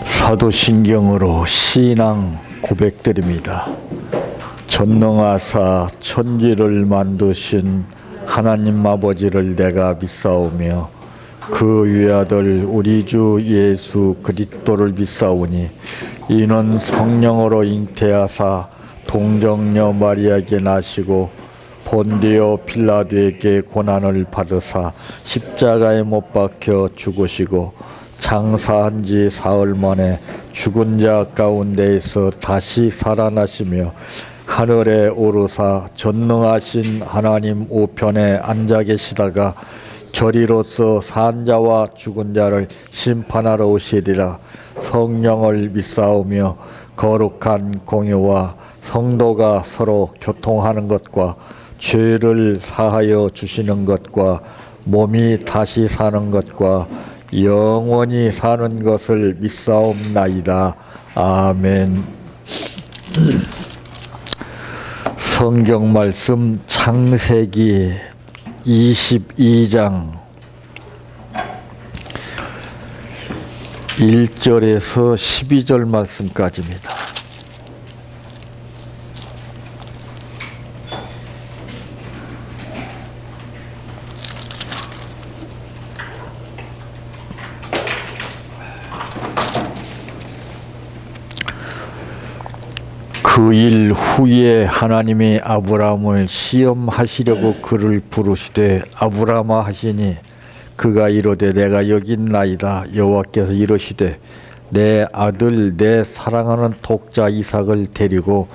사도신경으로 신앙 고백드립니다. 전능하사 천지를 만드신 하나님 아버지를 내가 믿사오며 그 외아들 우리 주 예수 그리스도를 믿사오니 이는 성령으로 잉태하사 동정녀 마리아에게 나시고 본디오 빌라도에게 고난을 받으사 십자가에 못 박혀 죽으시고 장사한 지 사흘 만에 죽은 자 가운데에서 다시 살아나시며 하늘에 오르사 전능하신 하나님 우편에 앉아 계시다가 저리로서 산 자와 죽은 자를 심판하러 오시리라. 성령을 믿사오며 거룩한 공유와 성도가 서로 교통하는 것과 죄를 사하여 주시는 것과 몸이 다시 사는 것과 영원히 사는 것을 믿사옵나이다. 아멘. 성경 말씀 창세기 22장 1절에서 12절 말씀까지입니다. 그 일 후에 하나님이 아브라함을 시험하시려고 그를 부르시되 아브라함아 하시니 그가 이르되 내가 여기 있나이다. 여호와께서 이르시되 내 아들 내 사랑하는 독자 이삭을 데리고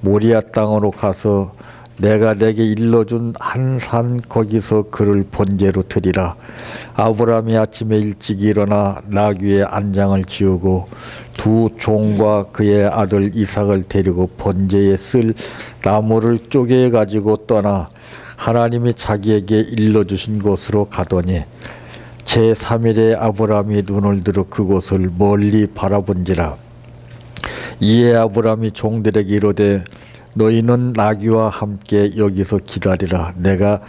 모리아 땅으로 가서 내가 내게 일러준 한 산 거기서 그를 번제로 드리라. 아브라함이 아침에 일찍 일어나 나귀의 안장을 지우고 두 종과 그의 아들 이삭을 데리고 번제에 쓸 나무를 쪼개 가지고 떠나 하나님이 자기에게 일러주신 곳으로 가더니 제3일에 아브라함이 눈을 들어 그곳을 멀리 바라본지라. 이에 아브라함이 종들에게 이르되 너희는 나귀와 함께 여기서 기다리라. 내가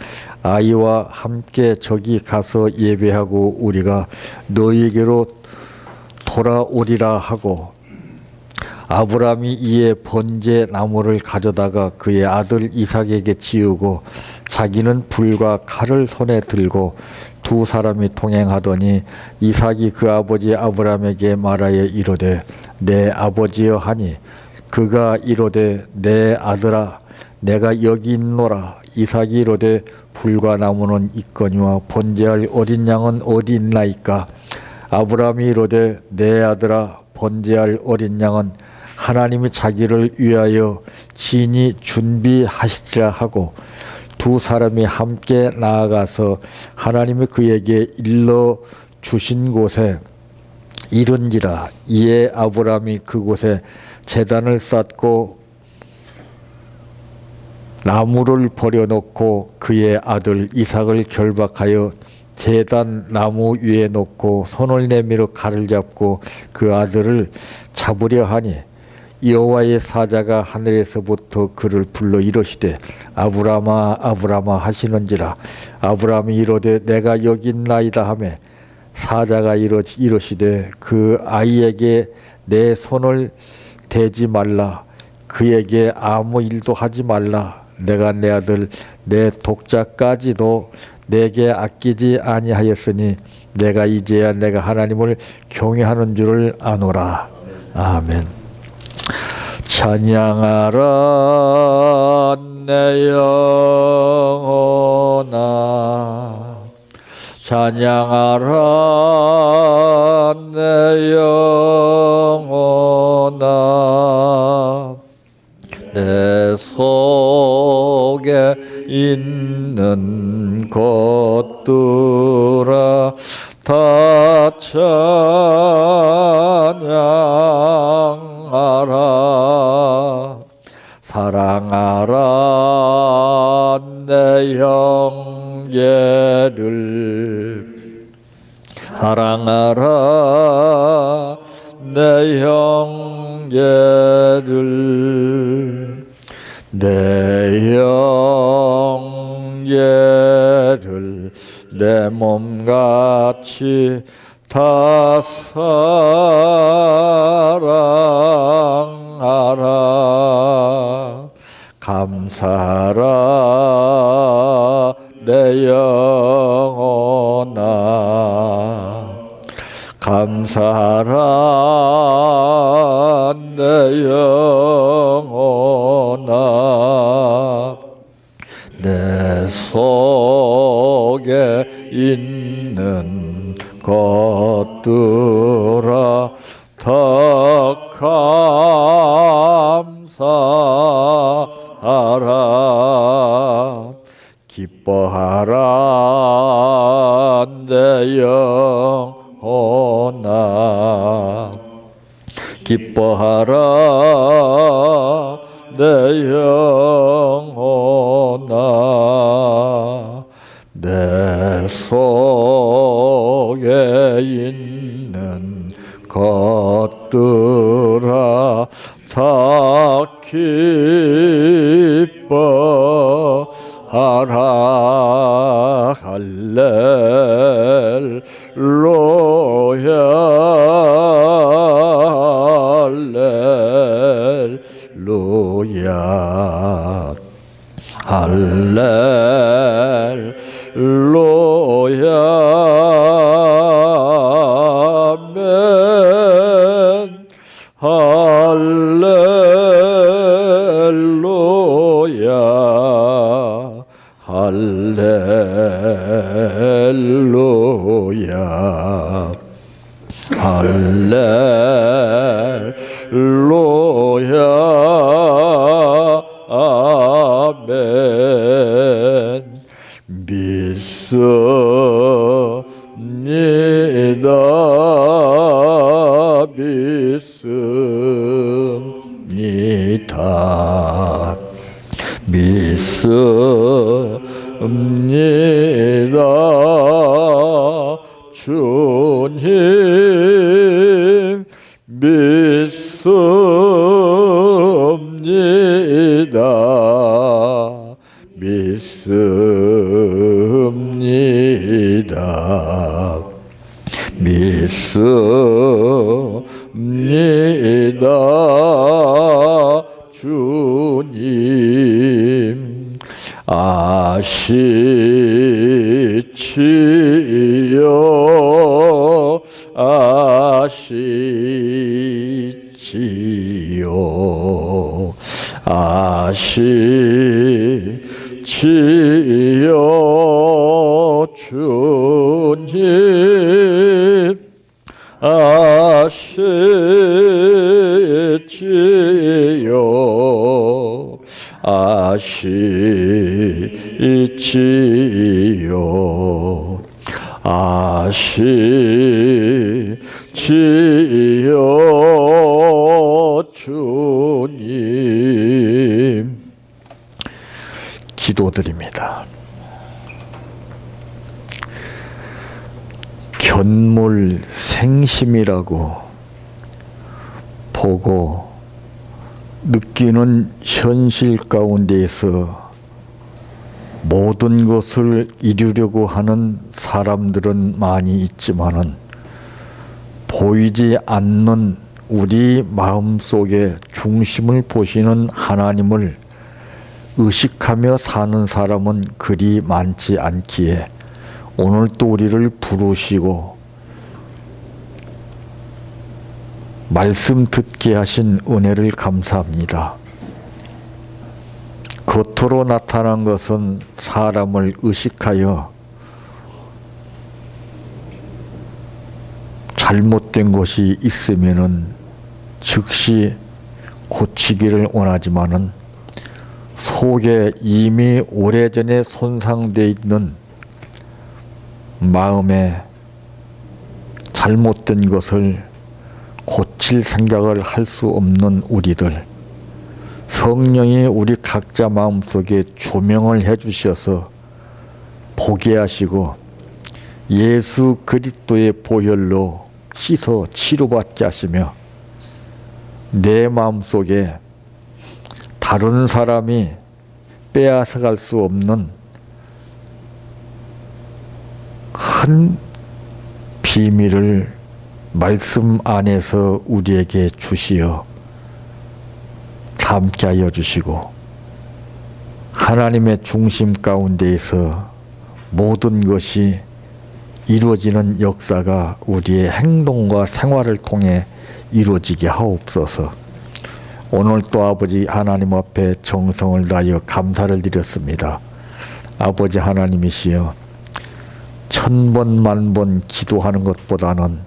아이와 함께 저기 가서 예배하고 우리가 너희에게로 돌아오리라 하고 아브라함이 이에 번제 나무를 가져다가 그의 아들 이삭에게 지우고 자기는 불과 칼을 손에 들고 두 사람이 동행하더니 이삭이 그 아버지 아브라함에게 말하여 이르되 내 아버지여 하니 그가 이르되 내 아들아 내가 여기 있노라. 이삭이 이르되 불과 나무는 있거니와 번제할 어린 양은 어디 있나이까. 아브라함이 이르되 내 아들아 번제할 어린 양은 하나님이 자기를 위하여 친히 준비하시리라 하고 두 사람이 함께 나아가서 하나님이 그에게 일러 주신 곳에 이른지라. 이에 아브라함이 그곳에 제단을 쌓고 나무를 버려놓고 그의 아들 이삭을 결박하여 제단 나무 위에 놓고 손을 내밀어 칼을 잡고 그 아들을 잡으려 하니 여호와의 사자가 하늘에서부터 그를 불러 이르시되 아브라함아 아브라함아 하시는지라. 아브라함이 이르되 내가 여기 있나이다 하며 사자가 이르시되 그 아이에게 내 손을 대지 말라. 그에게 아무 일도 하지 말라. 내가 내 아들 내 독자까지도 내게 아끼지 아니하였으니 내가 이제야 내가 하나님을 경외하는 줄을 아노라. 아멘. 찬양하라 내 영혼아 찬양하라 내 영혼아 내 속에 있는 것들아 다 찬양하라. 사랑하는 사랑하라 내 형제를 내 형제를 내 몸같이 다 사랑하라 감사하라 내 영혼아 감사하라 내 영혼아 내 속에 있는 것들아 더 감사하라 기뻐하라 내 영혼아 기뻐하라 내 영혼아 내 속에 있는 것들아 다 기뻐하라 할렐루야 할렐루야 할렐루야 아멘 할렐루야 할렐루야 할렐루야 아멘 믿습니다 믿습니다 믿습니다 주님 믿습니다 믿습니다 믿습니다 주님 아시지요 아시지요 아시지요 주님 아시지요 아시지요 아시지요 주님 기도드립니다. 견물 생심이라고 보고 느끼는 현실 가운데에서 모든 것을 이루려고 하는 사람들은 많이 있지만은 보이지 않는 우리 마음속에 중심을 보시는 하나님을 의식하며 사는 사람은 그리 많지 않기에 오늘 또 우리를 부르시고 말씀 듣게 하신 은혜를 감사합니다. 겉으로 나타난 것은 사람을 의식하여 잘못된 것이 있으면은 즉시 고치기를 원하지만은 속에 이미 오래전에 손상되어 있는 마음에 잘못된 것을 고칠 생각을 할 수 없는 우리들, 성령이 우리 각자 마음속에 조명을 해 주셔서 보게 하시고 예수 그리스도의 보혈로 씻어 치료받게 하시며 내 마음속에 다른 사람이 빼앗아갈 수 없는 큰 비밀을 말씀 안에서 우리에게 주시어 함께 하여 주시고 하나님의 중심 가운데에서 모든 것이 이루어지는 역사가 우리의 행동과 생활을 통해 이루어지게 하옵소서. 오늘 또 아버지 하나님 앞에 정성을 다하여 감사를 드렸습니다. 아버지 하나님이시여, 1000번 만번 기도하는 것보다는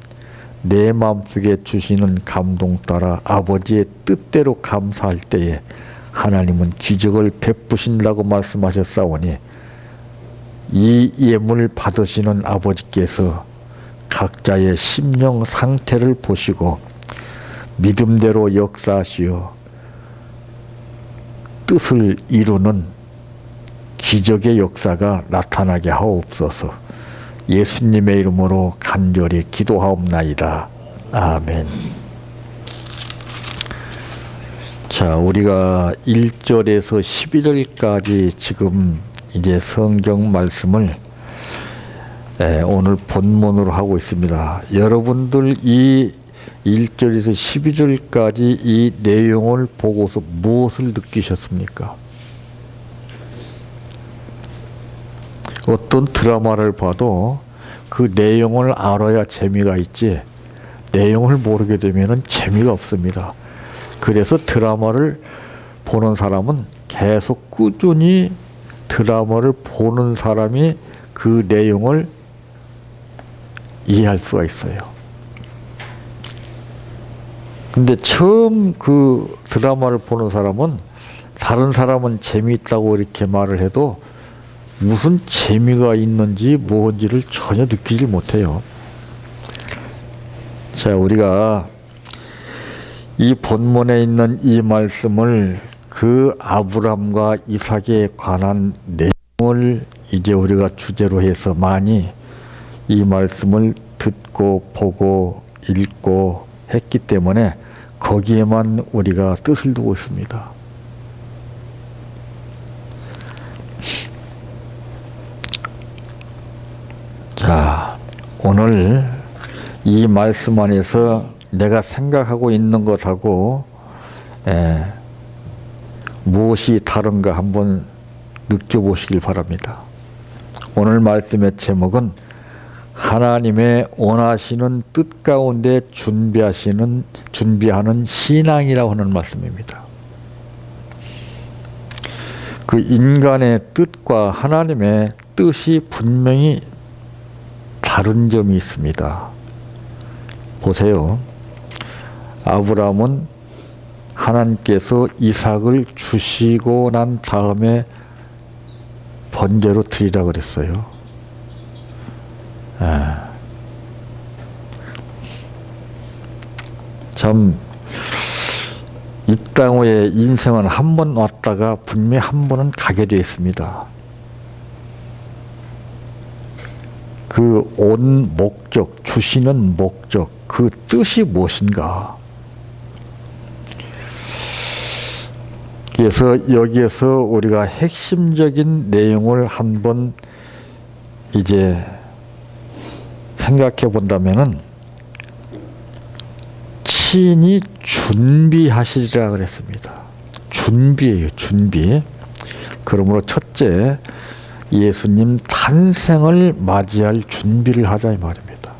내 마음속에 주시는 감동 따라 아버지의 뜻대로 감사할 때에 하나님은 기적을 베푸신다고 말씀하셨사오니 이 예물 받으시는 아버지께서 각자의 심령 상태를 보시고 믿음대로 역사하시어 뜻을 이루는 기적의 역사가 나타나게 하옵소서. 예수님의 이름으로 간절히 기도하옵나이다. 아멘. 자, 우리가 1절에서 12절까지 지금 이제 성경 말씀을 오늘 본문으로 하고 있습니다. 여러분들 이 1절에서 12절까지 이 내용을 보고서 무엇을 느끼셨습니까? 어떤 드라마를 봐도 그 내용을 알아야 재미가 있지, 내용을 모르게 되면 재미가 없습니다. 그래서 드라마를 보는 사람은 계속 꾸준히 드라마를 보는 사람이 그 내용을 이해할 수가 있어요. 근데 처음 그 드라마를 보는 사람은 다른 사람은 재미있다고 이렇게 말을 해도 무슨 재미가 있는지 뭔지를 전혀 느끼질 못해요. 자, 우리가 이 본문에 있는 이 말씀을 그 아브람과 이삭에 관한 내용을 이제 우리가 주제로 해서 많이 이 말씀을 듣고 보고 읽고 했기 때문에 거기에만 우리가 뜻을 두고 있습니다. 자, 오늘 이 말씀 안에서 내가 생각하고 있는 것하고 무엇이 다른가 한번 느껴보시길 바랍니다. 오늘 말씀의 제목은 하나님의 원하시는 뜻 가운데 준비하는 신앙이라고 하는 말씀입니다. 그 인간의 뜻과 하나님의 뜻이 분명히 다른 점이 있습니다. 보세요. 아브라함은 하나님께서 이삭을 주시고 난 다음에 번제로 드리라 그랬어요. 참, 이 땅 위에 인생은 한 번 왔다가 분명히 한 번은 가게 되어 있습니다. 그 온 목적, 주시는 목적, 그 뜻이 무엇인가? 그래서 여기에서 우리가 핵심적인 내용을 한번 이제 생각해 본다면은 친히 준비하시리라 그랬습니다. 준비예요, 준비. 그러므로 첫째, 예수님 탄생을 맞이할 준비를 하자 이 말입니다.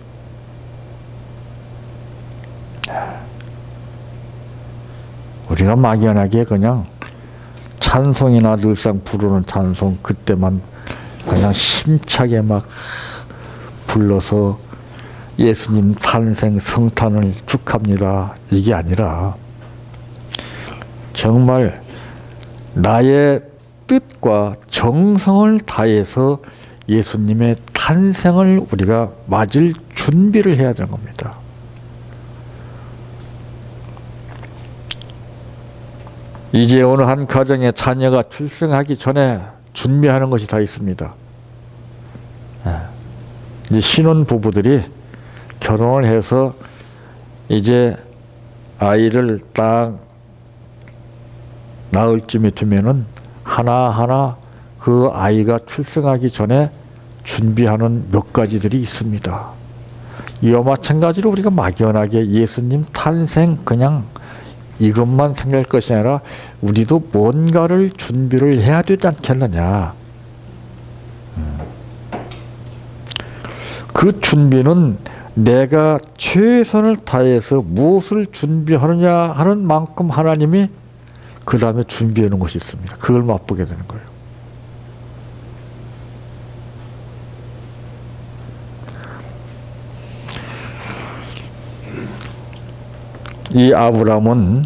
우리가 막연하게 그냥 찬송이나 늘상 부르는 찬송 그때만 그냥 심차게 막 불러서 예수님 탄생 성탄을 축하합니다. 이게 아니라 정말 나의 뜻과 정성을 다해서 예수님의 탄생을 우리가 맞을 준비를 해야 되는 겁니다. 이제 어느 한 가정에 자녀가 출생하기 전에 준비하는 것이 다 있습니다. 이제 신혼 부부들이 결혼을 해서 이제 아이를 딱 낳을 쯤이 되면은 하나하나 그 아이가 출생하기 전에 준비하는 몇 가지들이 있습니다. 이와 마찬가지로 우리가 막연하게 예수님 탄생 그냥 이것만 생각할 것이 아니라 우리도 뭔가를 준비를 해야 되지 않겠느냐. 그 준비는 내가 최선을 다해서 무엇을 준비하느냐 하는 만큼 하나님이 그 다음에 준비해 놓은 것이 있습니다. 그걸 맛보게 되는 거예요. 이 아브라함은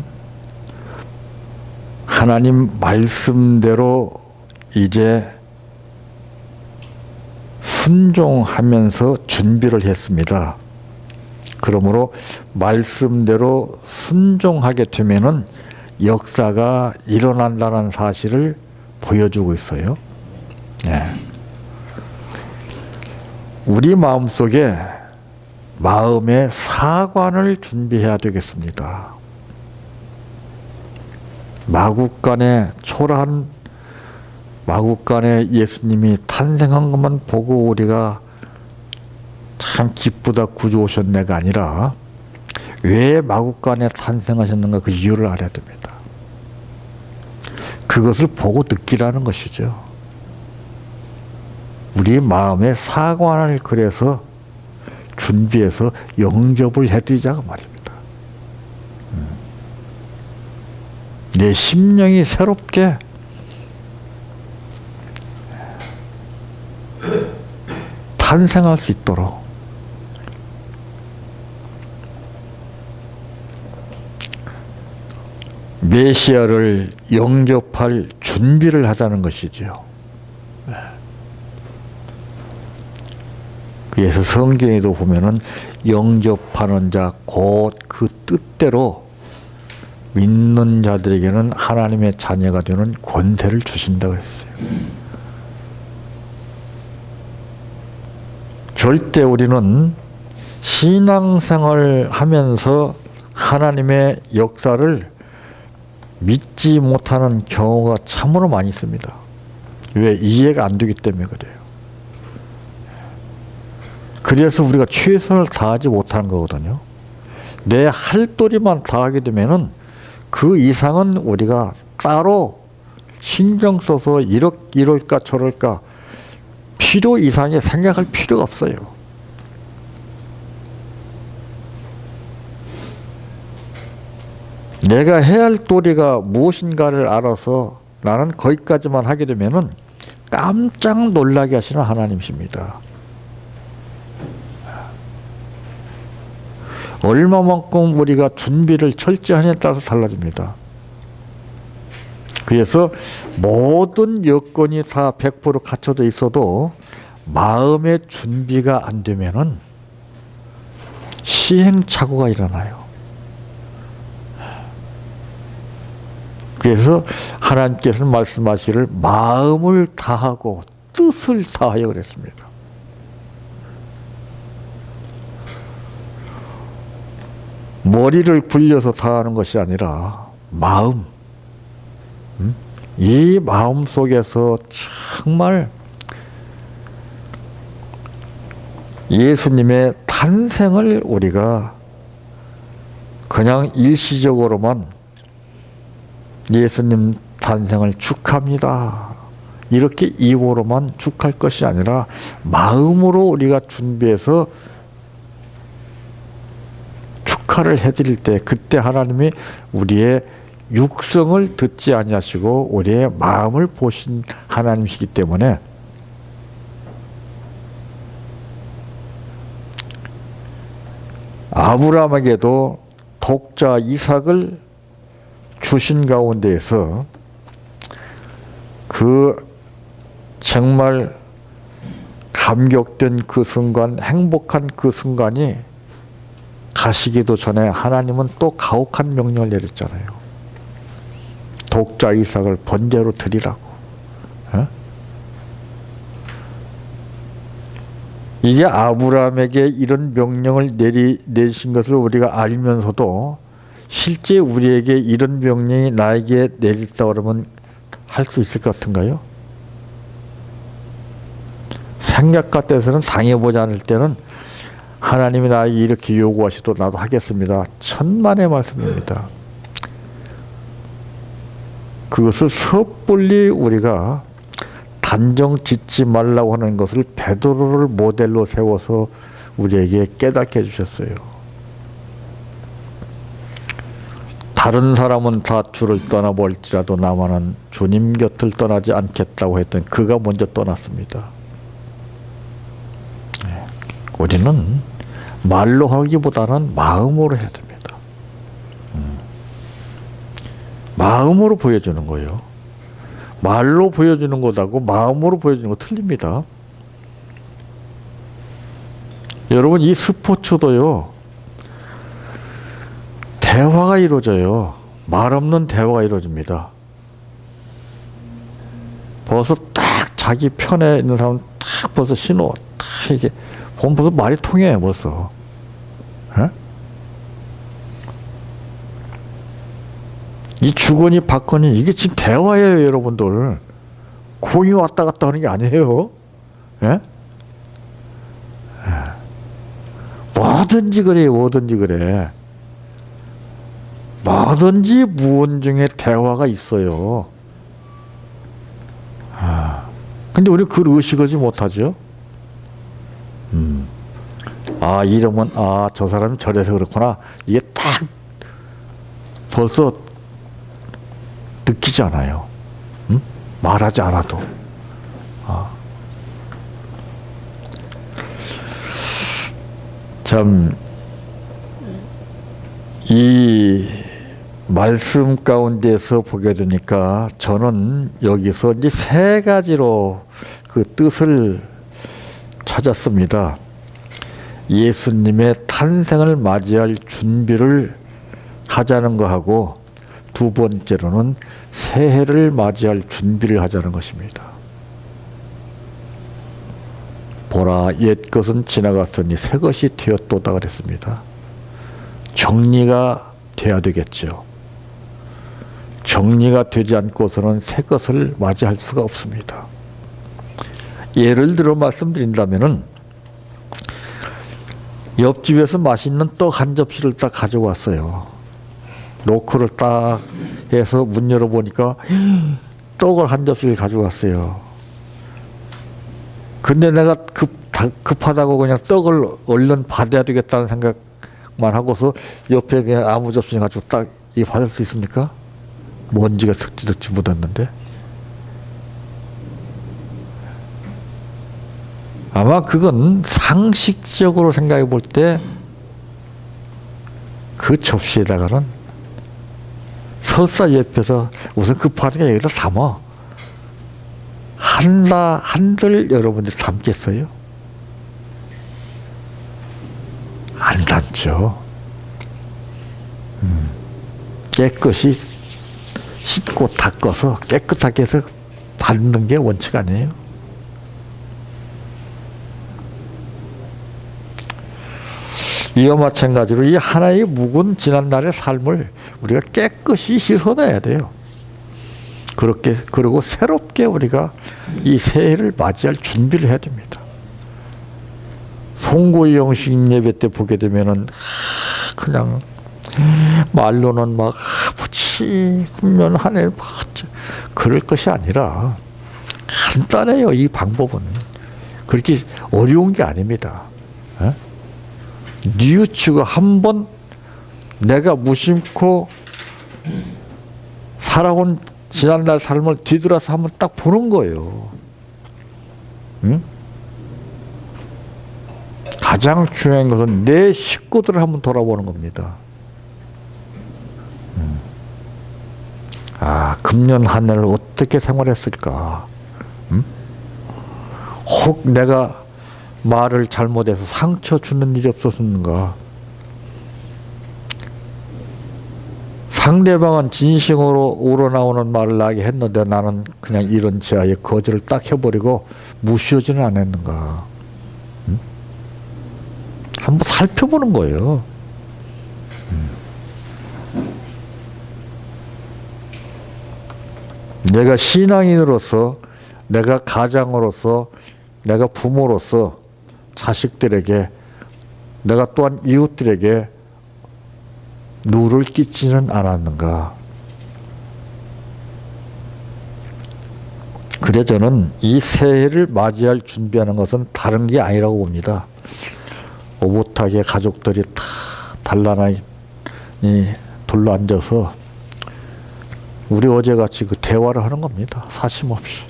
하나님 말씀대로 이제 순종하면서 준비를 했습니다. 그러므로 말씀대로 순종하게 되면은 역사가 일어난다는 사실을 보여주고 있어요. 네. 우리 마음속에 마음의 사관을 준비해야 되겠습니다. 마국간에 초라한 마국간에 예수님이 탄생한 것만 보고 우리가 참 기쁘다 구주 오셨네가 아니라 왜 마국간에 탄생하셨는가 그 이유를 알아야 됩니다. 그것을 보고 느끼라는 것이죠. 우리 마음의 사관을 그래서 준비해서 영접을 해드리자가 말입니다. 내 심령이 새롭게 탄생할 수 있도록 메시아를 영접할 준비를 하자는 것이지요. 그래서 성경에도 보면은 영접하는 자 곧 그 뜻대로 믿는 자들에게는 하나님의 자녀가 되는 권세를 주신다 그랬어요. 절대 우리는 신앙생활을 하면서 하나님의 역사를 믿지 못하는 경우가 참으로 많이 있습니다. 왜? 이해가 안 되기 때문에 그래요. 그래서 우리가 최선을 다하지 못하는 거거든요. 내 할도리만 다하게 되면은 그 이상은 우리가 따로 신경 써서 이럴까 저럴까 필요 이상의 생각할 필요가 없어요. 내가 해야 할 도리가 무엇인가를 알아서 나는 거기까지만 하게 되면은 깜짝 놀라게 하시는 하나님이십니다. 얼마만큼 우리가 준비를 철저하냐에 따라서 달라집니다. 그래서 모든 여건이 다 100% 갖춰져 있어도 마음의 준비가 안 되면은 시행착오가 일어나요. 그래서 하나님께서는 말씀하시기를 마음을 다하고 뜻을 다하여 그랬습니다. 머리를 굴려서 다하는 것이 아니라 마음, 이 마음 속에서 정말 예수님의 탄생을 우리가 그냥 일시적으로만 예수님 탄생을 축하합니다. 이렇게 입으로만 축할 것이 아니라 마음으로 우리가 준비해서 축하를 해드릴 때 그때 하나님이 우리의 육성을 듣지 아니하시고 우리의 마음을 보신 하나님이시기 때문에 아브라함에게도 독자 이삭을 주신 가운데에서 그 정말 감격된 그 순간, 행복한 그 순간이 가시기도 전에 하나님은 또 가혹한 명령을 내렸잖아요. 독자 이삭을 번제로 드리라고. 이게 아브라함에게 이런 명령을 내리신 것을 우리가 알면서도 실제 우리에게 이런 명령이 나에게 내렸다 그러면 할 수 있을 것 같은가요? 생각 같아서는 당해보지 않을 때는 하나님이 나에게 이렇게 요구하시도 나도 하겠습니다. 천만의 말씀입니다. 그것을 섣불리 우리가 단정 짓지 말라고 하는 것을 베드로를 모델로 세워서 우리에게 깨닫게 해주셨어요. 다른 사람은 다 주를 떠나볼지라도 나만은 주님 곁을 떠나지 않겠다고 했던 그가 먼저 떠났습니다. 우리는 말로 하기보다는 마음으로 해야 됩니다. 마음으로 보여주는 거예요. 말로 보여주는 것하고 마음으로 보여주는 거 틀립니다. 여러분, 이 스포츠도요, 대화가 이루어져요. 말 없는 대화가 이루어집니다. 벌써 딱 자기 편에 있는 사람 딱 벌써 신호 딱 이게 보면 벌써 말이 통해요, 벌써. 에? 이 주거니 받거니 이게 지금 대화예요, 여러분들. 공이 왔다 갔다 하는 게 아니에요. 예? 뭐든지 그래요, 뭐든지 그래. 뭐든지 무언 중에 대화가 있어요. 근데 우리 그걸 의식하지 못하죠. 아, 이러면, 아, 저 사람이 저래서 그렇구나. 이게 딱 벌써 느끼잖아요. 말하지 않아도. 참, 이 말씀 가운데서 보게 되니까 저는 여기서 이제 세 가지로 그 뜻을 찾았습니다. 예수님의 탄생을 맞이할 준비를 하자는 거하고, 두 번째로는 새해를 맞이할 준비를 하자는 것입니다. 보라, 옛 것은 지나갔으니 새 것이 되었도다 그랬습니다. 정리가 돼야 되겠죠. 정리가 되지 않고서는 새 것을 맞이할 수가 없습니다. 예를 들어 말씀드린다면은, 옆집에서 맛있는 떡 한 접시를 딱 가져왔어요. 노크를 딱 해서 문 열어보니까 떡을 한 접시를 가져왔어요. 근데 내가 급하다고 그냥 떡을 얼른 받아야 되겠다는 생각만 하고서 옆에 그냥 아무 접시 가지고 딱 이 받을 수 있습니까? 먼지가 득지 묻었는데. 아마 그건 상식적으로 생각해 볼 때 그 접시에다가는 설사 옆에서 우선 급하니까 여기다 담아. 한들 여러분들이 담겠어요? 안 담죠. 깨끗이 씻고 닦아서 깨끗하게 해서 받는 게 원칙 아니에요? 이와 마찬가지로 이 하나의 묵은 지난날의 삶을 우리가 깨끗이 씻어내야 돼요. 그리고 새롭게 우리가 이 새해를 맞이할 준비를 해야 됩니다. 송고의 영식 예배 때 보게 되면은 그냥 말로는 막 부치 군면 하네 그럴 것이 아니라 간단해요. 이 방법은 그렇게 어려운 게 아닙니다. 뉘우치고 한번 내가 무심코 살아온 지난날 삶을 뒤돌아서 한번 딱 보는 거예요. 응? 가장 중요한 것은 내 식구들을 한번 돌아보는 겁니다. 아, 금년 한 해를 어떻게 생활했을까? 응? 혹 내가 말을 잘못해서 상처 주는 일이 없었는가? 상대방은 진심으로 우러나오는 말을 나에게 했는데 나는 그냥 이런 제아의 거절을 딱 해버리고 무시하지는 않았는가? 응? 한번 살펴보는 거예요. 내가 신앙인으로서, 내가 가장으로서, 내가 부모로서 자식들에게, 내가 또한 이웃들에게 누를 끼치는 않았는가. 그래 저는 이 새해를 맞이할 준비하는 것은 다른 게 아니라고 봅니다. 오붓하게 가족들이 다 단란하게 둘러앉아서 우리 어제같이 그 대화를 하는 겁니다. 사심없이.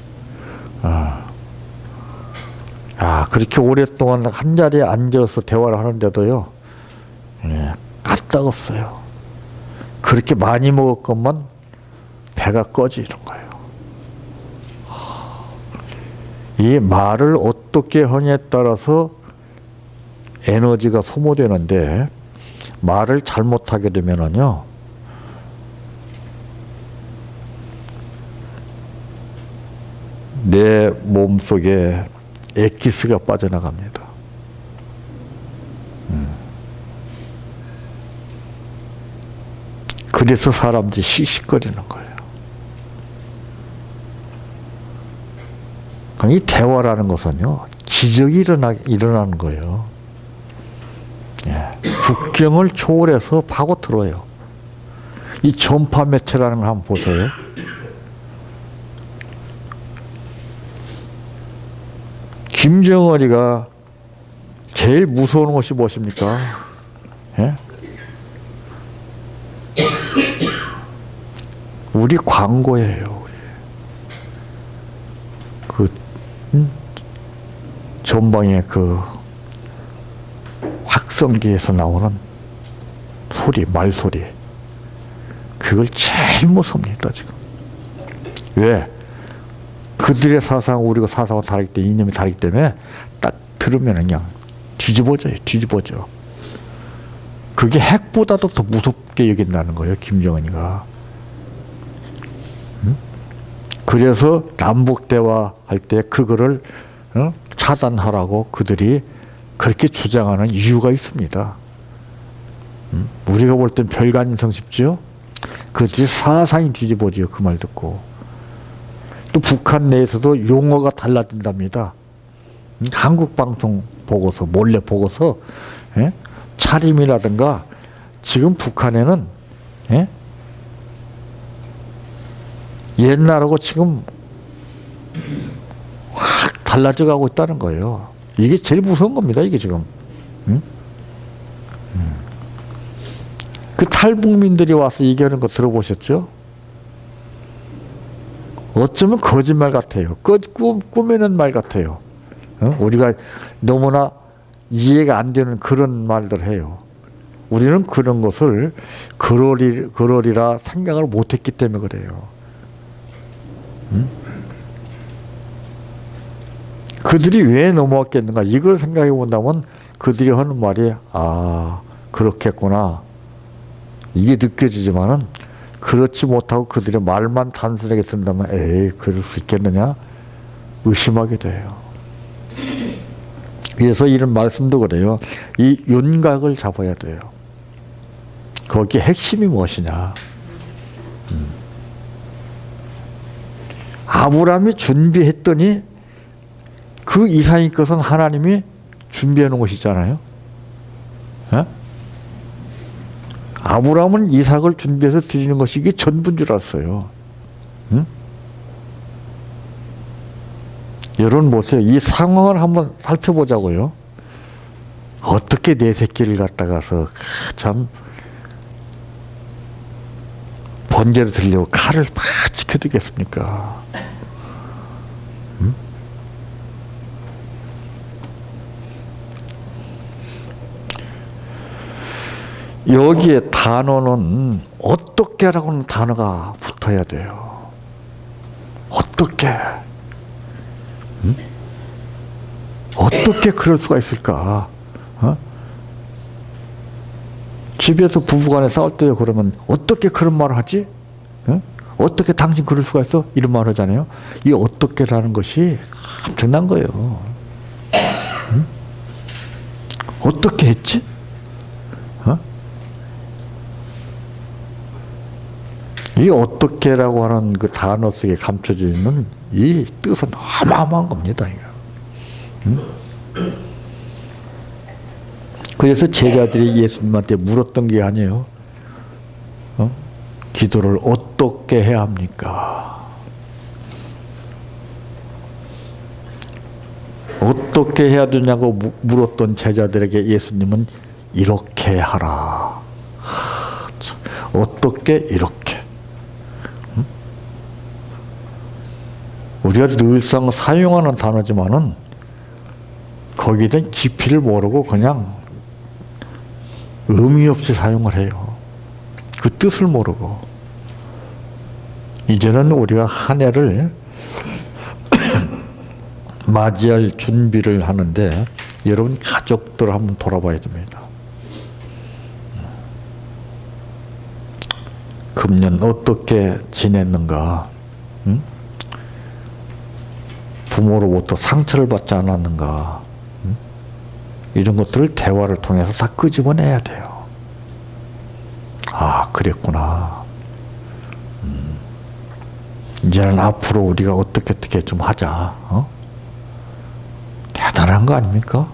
그렇게 오랫동안 한 자리에 앉아서 대화를 하는데도요, 까딱없어요. 그렇게 많이 먹을 것만 배가 꺼지는 거예요. 이 말을 어떻게 하냐에 따라서 에너지가 소모되는데, 말을 잘못하게 되면은요, 내 몸속에 엑기스가 빠져나갑니다. 그래서 사람들이 씩씩거리는 거예요. 이 대화라는 것은요, 기적이 일어나는 거예요. 국경을 초월해서 파고들어요. 이 전파 매체라는 걸 한번 보세요. 김정은이가 제일 무서운 것이 무엇입니까? 우리 광고예요. 그 전방에 그 확성기에서 나오는 소리, 말소리, 그걸 제일 무섭니다 지금. 왜? 그들의 사상, 우리가 사상은 다르기 때문에, 이념이 다르기 때문에 딱 들으면 그냥 뒤집어져요. 뒤집어져. 그게 핵보다도 더 무섭게 여긴다는 거예요, 김정은이가. 그래서 남북대화 할 때 그거를 차단하라고 그들이 그렇게 주장하는 이유가 있습니다. 우리가 볼 땐 별간인성 싶죠? 그들이 사상이 뒤집어져요, 그 말 듣고. 또 북한 내에서도 용어가 달라진답니다. 한국 방송 보고서, 몰래 보고서, 차림이라든가, 지금 북한에는, 옛날하고 지금 확 달라져 가고 있다는 거예요. 이게 제일 무서운 겁니다, 이게 지금. 그 탈북민들이 와서 얘기하는 거 들어보셨죠? 어쩌면 거짓말 같아요. 꾸미는 말 같아요. 우리가 너무나 이해가 안 되는 그런 말들 해요. 우리는 그런 것을 그러리라 생각을 못했기 때문에 그래요. 그들이 왜 넘어왔겠는가, 이걸 생각해 본다면 그들이 하는 말이 그렇겠구나, 이게 느껴지지만은, 그렇지 못하고 그들의 말만 단순하게 듣는다면 에이 그럴 수 있겠느냐 의심하게 돼요. 그래서 이런 말씀도 그래요. 이 윤곽을 잡아야 돼요. 거기에 핵심이 무엇이냐. 아브라함이 준비했더니 그 이상의 것은 하나님이 준비해 놓은 것이잖아요. 아브라함은 이삭을 준비해서 드리는 것이 이게 전부인 줄 알았어요. 여러분 보세요. 이 상황을 한번 살펴보자고요. 어떻게 내 새끼를 갖다가서 참 번제로 드리려고 칼을 막 지켜두겠습니까? 여기에 단어는 어떻게라고는 단어가 붙어야 돼요. 어떻게? 어떻게 그럴 수가 있을까? 집에서 부부간에 싸울 때 그러면 어떻게 그런 말을 하지? 어떻게 당신 그럴 수가 있어? 이런 말 하잖아요. 이 어떻게라는 것이 엄청난 거예요. 어떻게 했지? 어? 이 어떻게라고 하는 그 단어 속에 감춰져 있는 이 뜻은 어마어마한 겁니다. 이거. 그래서 제자들이 예수님한테 물었던 게 아니에요. 기도를 어떻게 해야 합니까? 어떻게 해야 되냐고 물었던 제자들에게 예수님은 이렇게 하라. 어떻게 이렇게. 우리가 늘상 사용하는 단어지만은 거기에 대한 깊이를 모르고 그냥 의미 없이 사용을 해요. 그 뜻을 모르고. 이제는 우리가 한 해를 맞이할 준비를 하는데 여러분 가족들 한번 돌아봐야 됩니다. 금년 어떻게 지냈는가? 응? 부모로부터 상처를 받지 않았는가? 응? 이런 것들을 대화를 통해서 다 끄집어내야 돼요. 아, 그랬구나. 이제는 앞으로 우리가 어떻게 좀 하자. 대단한 거 아닙니까?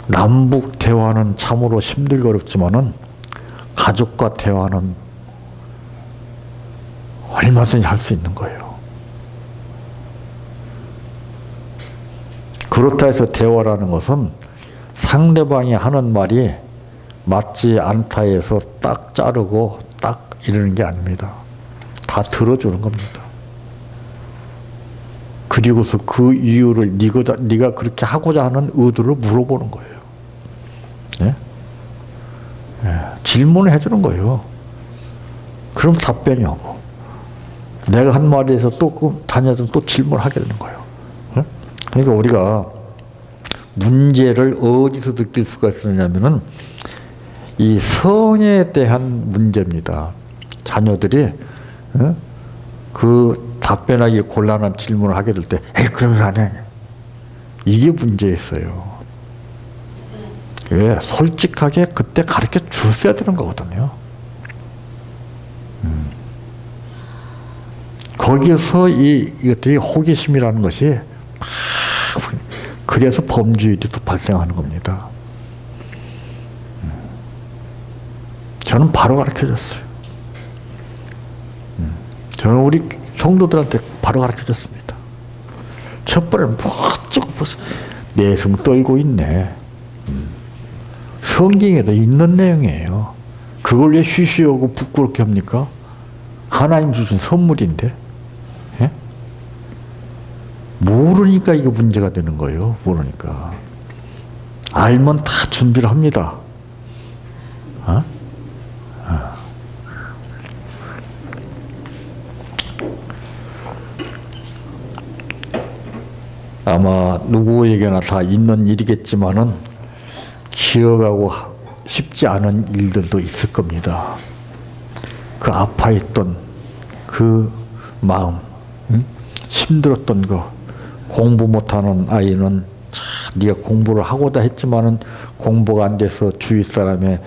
남북 대화는 참으로 힘들고 어렵지만은 가족과 대화는 얼마든지 할 수 있는 거예요. 그렇다 해서 대화라는 것은 상대방이 하는 말이 맞지 않다 해서 딱 자르고 딱 이러는 게 아닙니다. 다 들어주는 겁니다. 그리고서 그 이유를 네가 그렇게 하고자 하는 의도를 물어보는 거예요. 예? 예. 질문을 해주는 거예요. 그럼 답변이 오고 내가 한 말에서 또 다녀도 또 질문하게 되는 거예요. 예? 그러니까 우리가 문제를 어디서 느낄 수가 있느냐면은 이 성에 대한 문제입니다. 자녀들이 그 답변하기 곤란한 질문을 하게 될 때, 에이, 그러면서 안 해. 이게 문제였어요. 왜? 솔직하게 그때 가르쳐 줬어야 되는 거거든요. 거기에서 이것들이 호기심이라는 것이 막, 그래서 범죄율이 또 발생하는 겁니다. 저는 바로 가르쳐 줬어요. 저는 우리 성도들한테 바로 가르쳐 줬습니다. 첫 번에는 무슨 내숭 떨고 있네. 성경에도 있는 내용이에요. 그걸 왜 쉬쉬하고 부끄럽게 합니까? 하나님 주신 선물인데. 예? 모르니까 이게 문제가 되는 거예요. 모르니까. 알면 다 준비를 합니다. 어? 아마 누구에게나 다 있는 일이겠지만은 기억하고 쉽지 않은 일들도 있을 겁니다. 그 아파했던 그 마음, 힘들었던 거, 공부 못하는 아이는 네가 공부를 하고자 했지만은 공부가 안 돼서 주위 사람의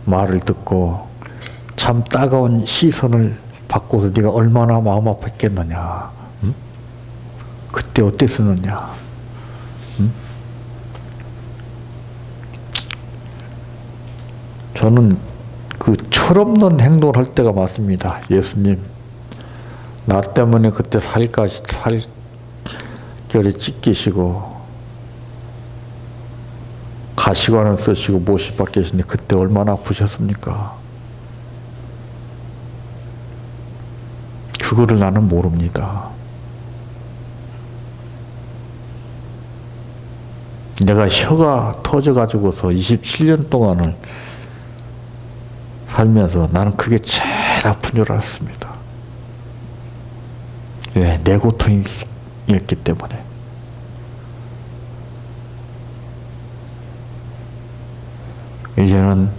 말을 듣고 참 따가운 시선을 받고서 네가 얼마나 마음 아팠겠느냐. 그때 어땠었느냐. 저는 그 철없는 행동을 할 때가 많습니다. 예수님, 나 때문에 그때 살결이 찢기시고 가시관을 쓰시고 못이 박히시는데 그때 얼마나 아프셨습니까? 그거를 나는 모릅니다. 내가 혀가 터져가지고서 27년 동안을 살면서 나는 그게 제일 아픈 줄 알았습니다. 왜? 내 고통이었기 때문에. 이제는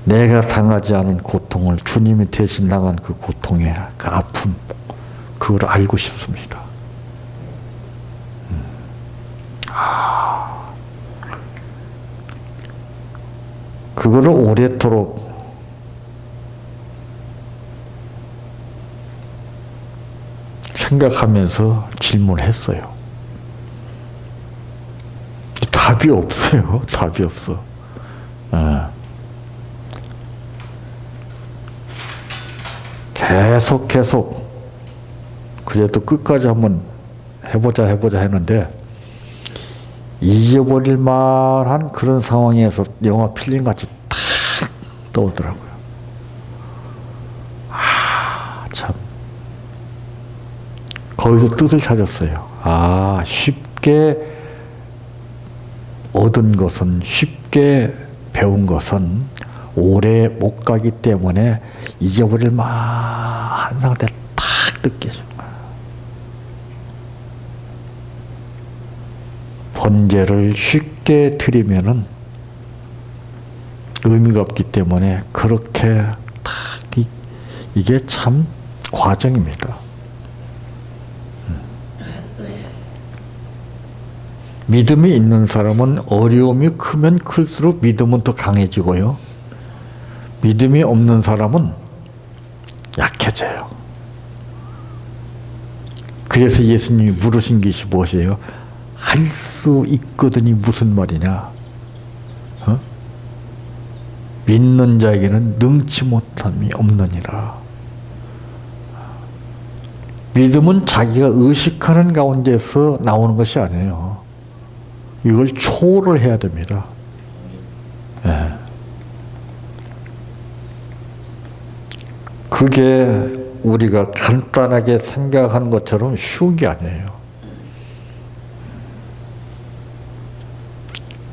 내가 당하지 않은 고통을 주님이 대신 당한 그 고통의 그 아픔, 그걸 알고 싶습니다. 그거를 오래도록 생각하면서 질문했어요. 답이 없어요. 답이 없어. 계속 그래도 끝까지 한번 해보자 했는데 잊어버릴 만한 그런 상황에서 영화 필름같이 탁 떠오르더라고요. 참. 거기서 뜻을 찾았어요. 쉽게 얻은 것은, 쉽게 배운 것은 오래 못 가기 때문에 잊어버릴 만한 상태를 탁 느껴져. 번제를 쉽게 드리면은 의미가 없기 때문에 그렇게 탁 이게 참 과정입니다. 믿음이 있는 사람은 어려움이 크면 클수록 믿음은 더 강해지고요. 믿음이 없는 사람은 약해져요. 그래서 예수님이 물으신 것이 무엇이에요? 할 수 있거든이 무슨 말이냐? 믿는 자에게는 능치 못함이 없느니라. 믿음은 자기가 의식하는 가운데서 나오는 것이 아니에요. 이걸 초월을 해야 됩니다. 네. 그게 우리가 간단하게 생각하는 것처럼 쉬운 게 아니에요.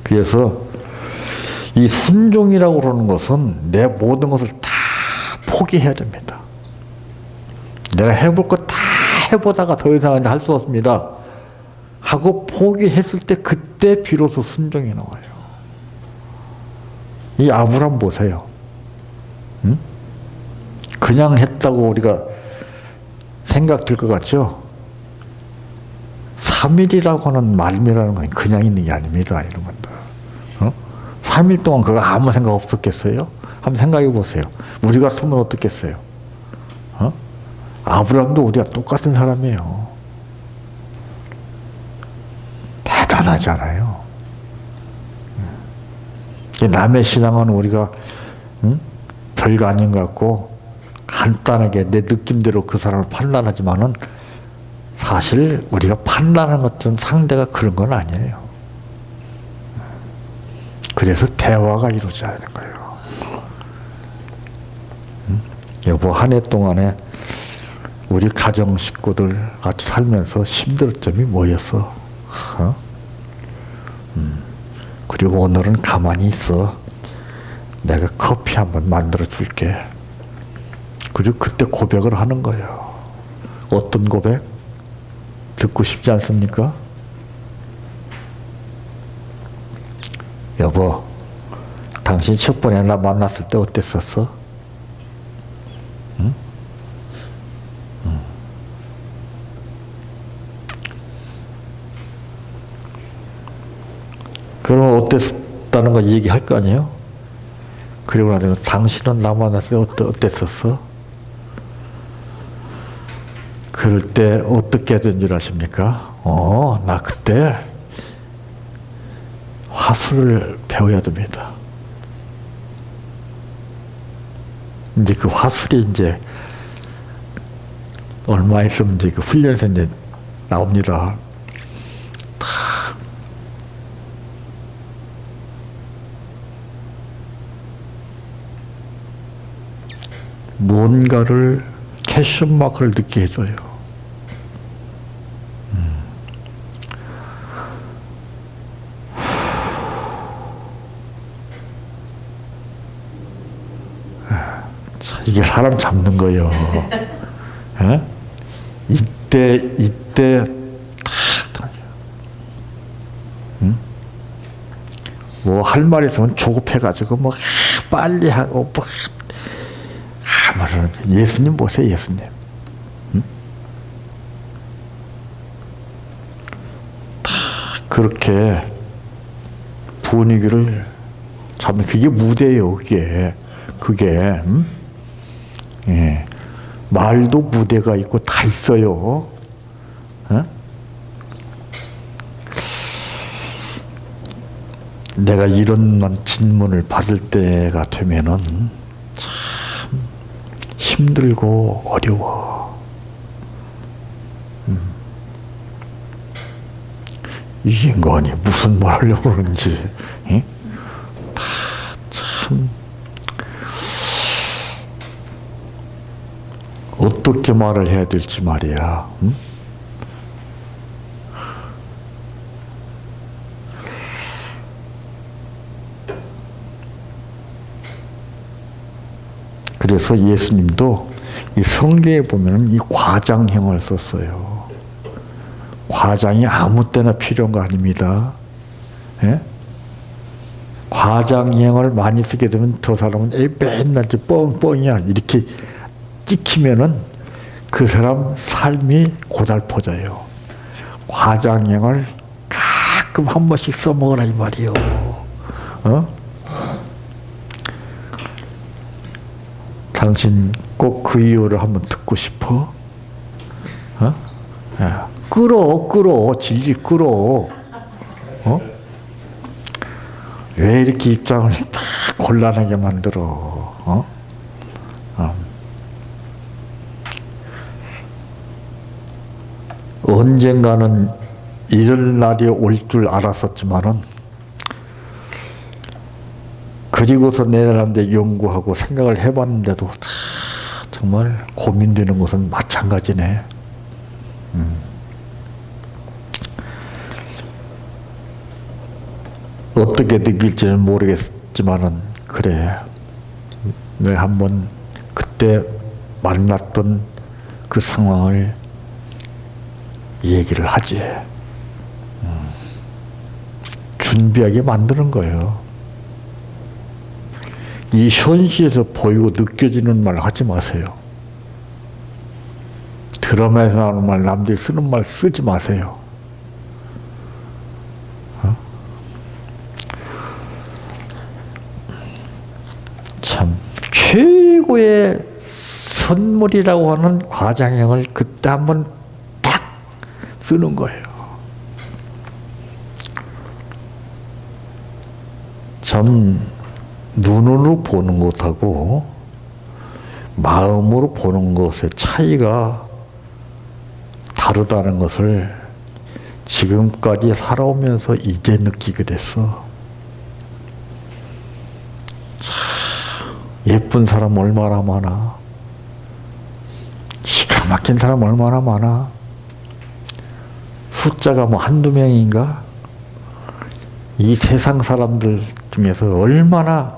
그래서 이 순종이라고 그러는 것은 내 모든 것을 다 포기해야 됩니다. 내가 해볼 거 다 해보다가 더 이상 할 수 없습니다 하고 포기했을 때 그때 비로소 순종이 나와요. 이 아브람 보세요. 응? 그냥 했다고 우리가 생각될 것 같죠? 3일이라고 하는 말미라는 건 그냥 있는 게 아닙니다. 이런 건들. 3일 동안 그거 아무 생각 없었겠어요? 한번 생각해 보세요. 우리 같으면 어떻겠어요? 아브라함도 우리가 똑같은 사람이에요. 대단하잖아요. 남의 신앙은 우리가 별거 아닌 것 같고 간단하게 내 느낌대로 그 사람을 판단하지만은 사실 우리가 판단하는 것처럼 상대가 그런 건 아니에요. 그래서 대화가 이루어져야 되는 거예요. 여보, 한 해 동안에 우리 가정 식구들 같이 살면서 힘들 점이 뭐였어? 그리고 오늘은 가만히 있어. 내가 커피 한번 만들어 줄게. 그리고 그때 고백을 하는 거예요. 어떤 고백? 듣고 싶지 않습니까? 여보, 당신 첫 번에 나 만났을 때 어땠었어? 응? 그러면 어땠다는 거 얘기할 거 아니에요? 그리고 나서 당신은 나 만났을 때 어땠었어? 그럴 때 어떻게 된 줄 아십니까? 나 그때 화술을 배워야 됩니다. 이제 그 화술이 이제 얼마 있으면 이제 그 훈련에서 이제 나옵니다. 뭔가를 캐션 마크를 느끼게 해줘요. 이게 사람 잡는 거예요. 이때 탁 뭐 할 말 있으면 조급해가지고 뭐 빨리 하고 뭐 예수님 보세요, 예수님. 딱 그렇게 분위기를 참, 그게 무대예요. 그게 예. 말도 무대가 있고 다 있어요. 내가 이런 질문을 받을 때가 되면은 참 힘들고 어려워. 이 인간이 무슨 말 하려고 그러는지 다 참 어떻게 말을 해야 될지 말이야. 그래서 예수님도 이 성경에 보면 이 과장형을 썼어요. 과장이 아무 때나 필요한 거 아닙니다. 예? 과장형을 많이 쓰게 되면 저 사람은 맨날 뻥뻥이야 이렇게 찍히면은 그 사람 삶이 고달퍼져요. 과장형을 가끔 한 번씩 써먹으라 이 말이요. 당신 꼭 그 이유를 한번 듣고 싶어? 야, 끌어 질질 끌어. 왜 이렇게 입장을 다 곤란하게 만들어? 언젠가는 이런 날이 올 줄 알았었지만은, 그리고서 내 나름대로 연구하고 생각을 해봤는데도 정말 고민되는 것은 마찬가지네. 어떻게 느낄지는 모르겠지만은, 그래. 내가 한번 그때 만났던 그 상황을 얘기를 하지. 준비하게 만드는 거예요. 이 현실에서 보이고 느껴지는 말 하지 마세요. 드라마에서 나오는 말, 남들이 쓰는 말 쓰지 마세요. 참 최고의 선물이라고 하는 과장형을 그때 한번 딱 쓰는 거예요. 참 눈으로 보는 것하고 마음으로 보는 것의 차이가 다르다는 것을 지금까지 살아오면서 이제 느끼게 됐어. 예쁜 사람 얼마나 많아. 기가 막힌 사람 얼마나 많아. 숫자가 뭐 한두 명인가? 이 세상 사람들 중에서 얼마나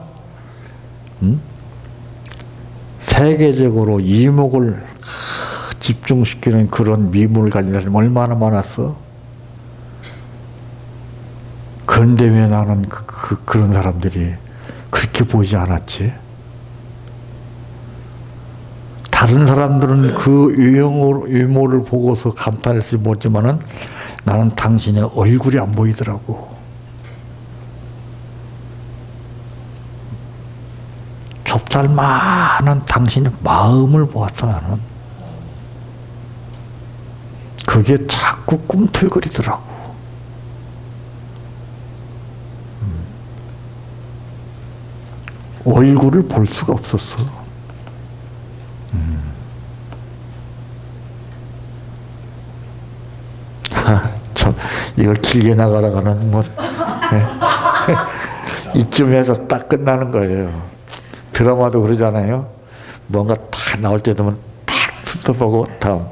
세계적으로 이목을 집중시키는 그런 미문을 가진 사람이 얼마나 많았어? 그런데 왜 나는 그런 사람들이 그렇게 보이지 않았지? 다른 사람들은 그 외모를 보고서 감탄했을지 모르지만은 나는 당신의 얼굴이 안 보이더라고. 좁쌀만한 당신의 마음을 보았어, 나는. 그게 자꾸 꿈틀거리더라고. 얼굴을 볼 수가 없었어. 참, 이거 길게 나가다가는 뭐, 이쯤에서 딱 끝나는 거예요. 드라마도 그러잖아요. 뭔가 딱 나올 때 되면 딱 훑어보고 다음.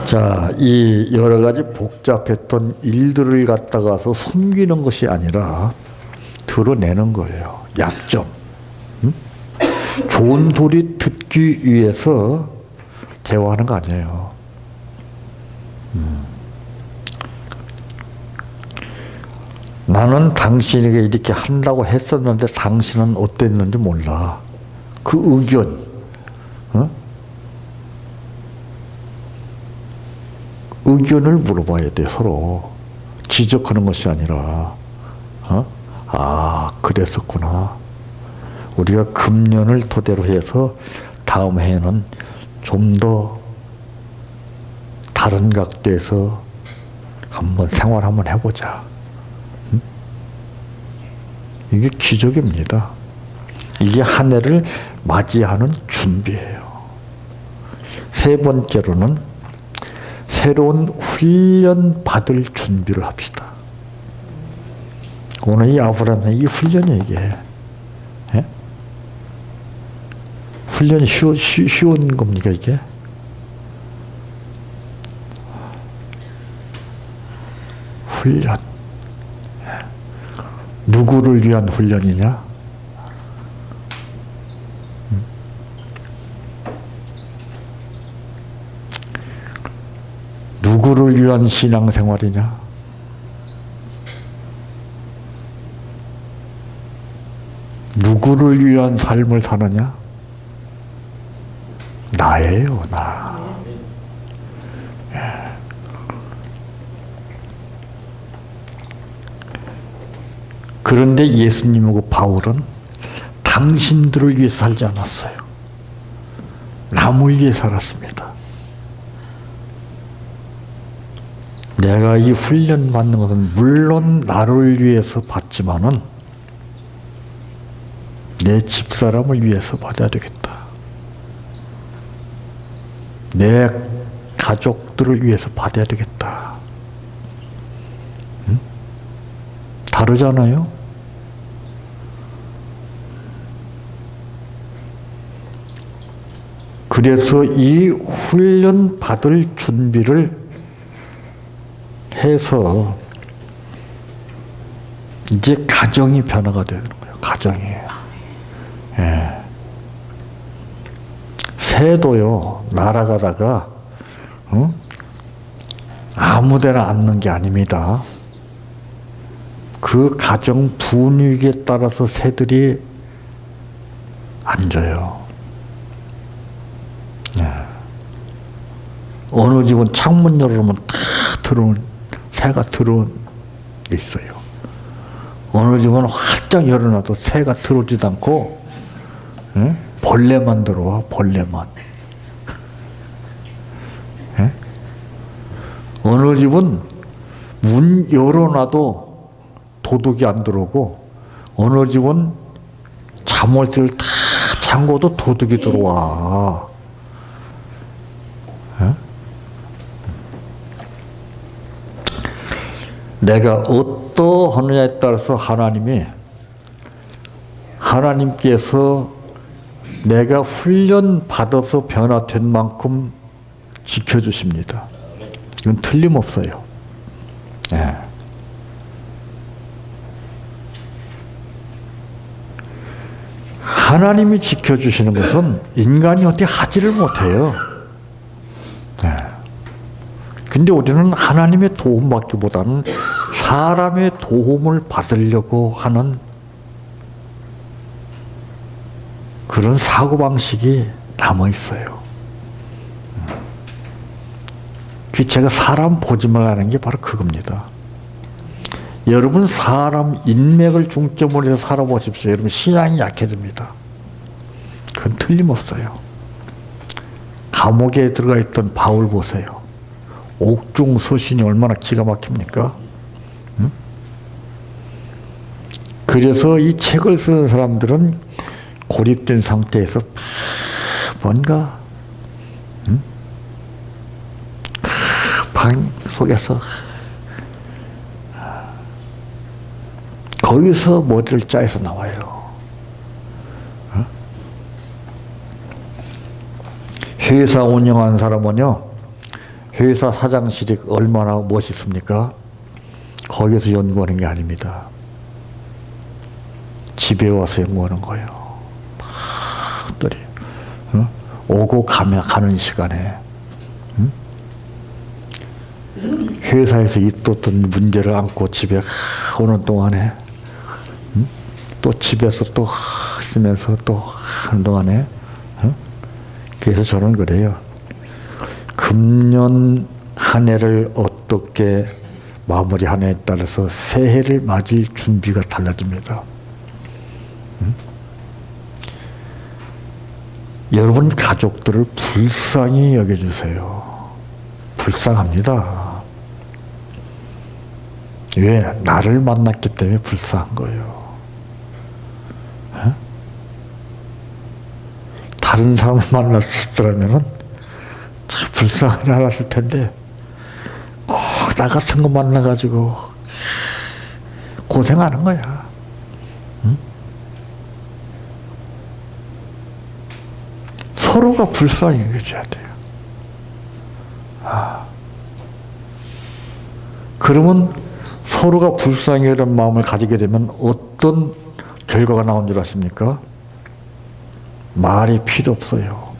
자, 이 여러 가지 복잡했던 일들을 갖다가서 숨기는 것이 아니라 드러내는 거예요. 약점. 좋은 소리 듣기 위해서 대화하는 거 아니에요. 나는 당신에게 이렇게 한다고 했었는데 당신은 어땠는지 몰라. 그 의견, 의견을 물어봐야 돼, 서로. 지적하는 것이 아니라, 아, 그랬었구나. 우리가 금년을 토대로 해서 다음 해에는 좀 더 다른 각도에서 한번 생활 한번 해보자. 이게 기적입니다. 이게 한 해를 맞이하는 준비예요. 세 번째로는 새로운 훈련 받을 준비를 합시다. 오늘 이 아브라함의 이 훈련이 이게, 예? 훈련이 쉬운 겁니까, 이게? 훈련. 누구를 위한 훈련이냐? 누구를 위한 신앙생활이냐? 누구를 위한 삶을 사느냐? 나예요, 나. 그런데 예수님하고 바울은 당신들을 위해 살지 않았어요. 남을 위해 살았습니다. 내가 이 훈련 받는 것은 물론 나를 위해서 받지만은 내 집사람을 위해서 받아야 되겠다. 내 가족들을 위해서 받아야 되겠다. 응? 다르잖아요? 그래서 이 훈련 받을 준비를 해서 이제 가정이 변화가 되는 거예요. 가정이. 예. 새도요, 날아가다가 아무데나 앉는 게 아닙니다. 그 가정 분위기에 따라서 새들이 앉아요. 예. 어느 집은 창문 열어놓으면 다 새가 들어온 게 있어요. 어느 집은 활짝 열어놔도 새가 들어오지도 않고, 예? 벌레만 들어와, 벌레만. 예? 어느 집은 문 열어놔도 도둑이 안 들어오고, 어느 집은 잠옷을 다 잠궈도 도둑이 들어와. 예? 내가 어떠하느냐에 따라서 하나님께서 내가 훈련 받아서 변화된 만큼 지켜주십니다. 이건 틀림없어요. 네. 하나님이 지켜주시는 것은 인간이 어떻게 하지를 못해요. 네. 근데 우리는 하나님의 도움받기보다는 사람의 도움을 받으려고 하는 그런 사고방식이 남아있어요. 제가 사람 보지 말라는 게 바로 그겁니다. 여러분 사람 인맥을 중점으로 해서 살아보십시오. 여러분 신앙이 약해집니다. 그건 틀림없어요. 감옥에 들어가 있던 바울 보세요. 옥중 서신이 얼마나 기가 막힙니까? 응? 그래서 이 책을 쓰는 사람들은 고립된 상태에서 뭔가 방 속에서 거기서 머리를 짜서 나와요. 회사 운영하는 사람은요, 회사 사장실이 얼마나 멋있습니까? 거기서 연구하는 게 아닙니다. 집에 와서 연구하는 거예요. 들이 오고 가는 시간에 회사에서 있었던 문제를 안고 집에 오는 동안에 또 집에서 또 쓰면서 또 하는 동안에 그래서 저는 그래요. 금년 한 해를 어떻게 마무리하느냐에 따라서 새해를 맞을 준비가 달라집니다. 여러분 가족들을 불쌍히 여겨주세요. 불쌍합니다. 왜? 나를 만났기 때문에 불쌍한 거예요. 다른 사람을 만났었더라면 참 불쌍하지 않았을 텐데 꼭 나 같은 거 만나가지고 고생하는 거야. 서로가 불쌍히 여겨줘야 돼요. 그러면 서로가 불쌍히 여기는 마음을 가지게 되면 어떤 결과가 나온 줄 아십니까? 말이 필요 없어요.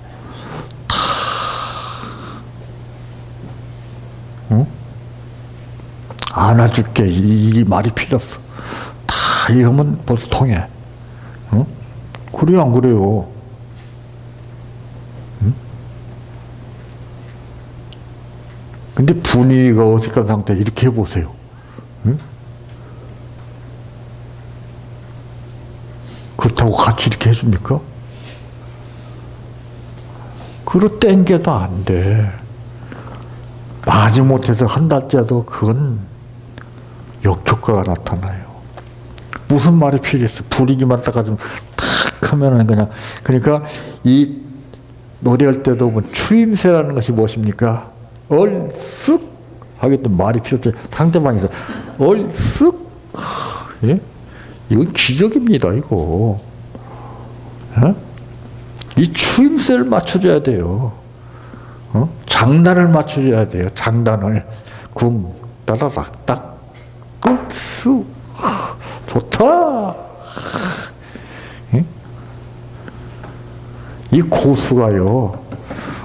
다, 안아줄게. 이 말이 필요 없어. 다 이러면 벌써 통해. 그래요, 안 그래요? 근데 분위기가 어색한 상태에 이렇게 해보세요. 그렇다고 같이 이렇게 해줍니까? 그로 땡겨도 안 돼. 마지못해서 한 달째도 그건 역효과가 나타나요. 무슨 말이 필요했어? 분위기만 닦아주면 탁 하면은 그냥. 그러니까 이 노래할 때도 뭐 추임새라는 것이 무엇입니까? 얼쓱 하겠던 말이 필요 없죠. 상대방에서 얼쓱. 예? 이건 기적입니다, 이거. 예? 이 추임새를 맞춰줘야 돼요. 장단을 맞춰줘야 돼요. 장단을. 궁, 따라락, 딱, 쓱, 좋다. 예? 이 고수가요.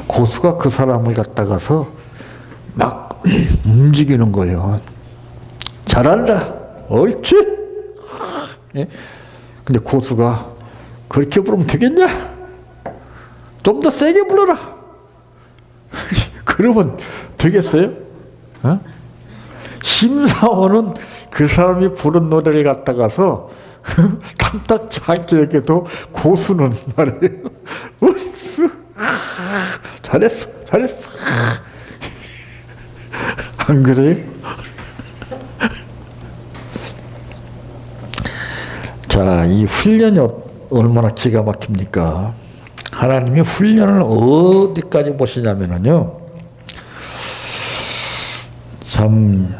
고수가 그 사람을 갖다가서 막 움직이는 거예요. 잘한다. 옳지. 예? 근데 고수가 그렇게 부르면 되겠냐? 좀 더 세게 불러라. 그러면 되겠어요? 어? 심사원은 그 사람이 부른 노래를 갖다가서 탐탁지 않게 여겨도 고수는 말이에요. 잘했어, 잘했어. 안 그래요? 자, 이 훈련이 얼마나 기가 막힙니까? 하나님이 훈련을 어디까지 보시냐면요. 참,